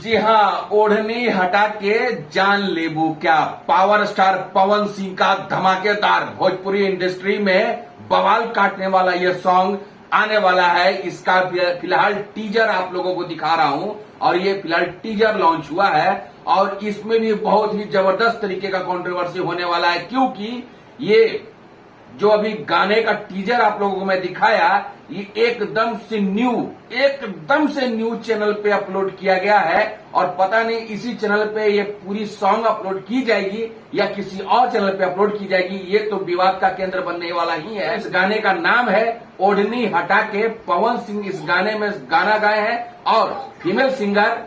जी हाँ, ओढ़नी हटा के जान लेबू क्या। पावर स्टार पवन सिंह का धमाकेदार भोजपुरी इंडस्ट्री में बवाल काटने वाला यह सॉन्ग आने वाला है। इसका फिलहाल टीजर आप लोगों को दिखा रहा हूं और ये फिलहाल टीजर लॉन्च हुआ है और इसमें भी बहुत ही जबरदस्त तरीके का कंट्रोवर्सी होने वाला है, क्योंकि ये जो अभी गाने का टीजर आप लोगों को मैं दिखाया, ये एकदम से न्यू चैनल पे अपलोड किया गया है और पता नहीं इसी चैनल पे ये पूरी सॉन्ग अपलोड की जाएगी या किसी और चैनल पे अपलोड की जाएगी, ये तो विवाद का केंद्र बनने वाला ही है। इस गाने का नाम है ओढ़नी हटा के। पवन सिंह इस गाने में गाना गाए हैं और फीमेल सिंगर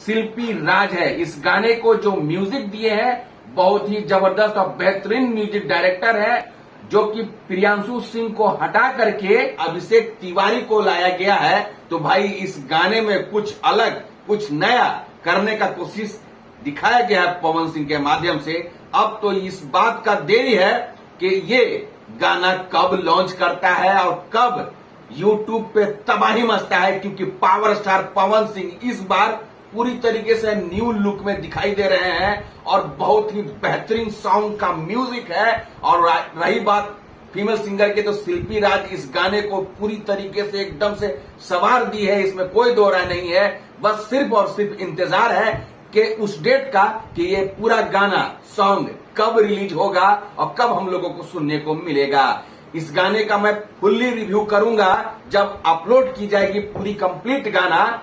शिल्पी राज है। इस गाने को जो म्यूजिक दिए हैं बहुत ही जबरदस्त और बेहतरीन म्यूजिक डायरेक्टर है, जो कि प्रियांशु सिंह को हटा करके अभिषेक तिवारी को लाया गया है। तो भाई इस गाने में कुछ अलग, कुछ नया करने का कोशिश दिखाया गया है पवन सिंह के माध्यम से। अब तो इस बात का देरी है कि ये गाना कब लॉन्च करता है और कब यूट्यूब पे तबाही मचता है, क्योंकि पावर स्टार पवन सिंह इस बार पूरी तरीके से न्यू लुक में दिखाई दे रहे हैं और बहुत ही बेहतरीन सॉन्ग का म्यूजिक है। और रही बात फीमेल सिंगर के, तो शिल्पी राज इस गाने को पूरी तरीके से एकदम से संवार दी है, इसमें कोई दो राय नहीं है। बस सिर्फ और सिर्फ इंतजार है कि उस डेट का कि ये पूरा गाना सॉन्ग कब रिलीज होगा और कब हम लोगों को सुनने को मिलेगा। इस गाने का मैं फुल्ली रिव्यू करूंगा जब अपलोड की जाएगी पूरी कंप्लीट गाना।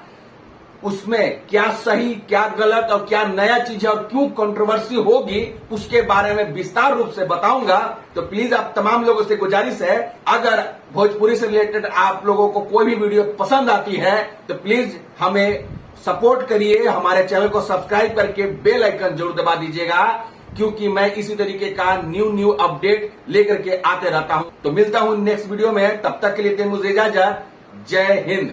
उसमें क्या सही, क्या गलत और क्या नया चीज है और क्यों कंट्रोवर्सी होगी, उसके बारे में विस्तार रूप से बताऊंगा। तो प्लीज आप तमाम लोगों से गुजारिश है, अगर भोजपुरी से रिलेटेड आप लोगों को कोई भी वीडियो पसंद आती है तो प्लीज हमें सपोर्ट करिए, हमारे चैनल को सब्सक्राइब करके बेल आइकन जरूर दबा दीजिएगा, क्योंकि मैं इसी तरीके का न्यू अपडेट लेकर के आते रहता हूं। तो मिलता हूं नेक्स्ट वीडियो में, तब तक के लिए मुझे इजाजत। जय हिंद।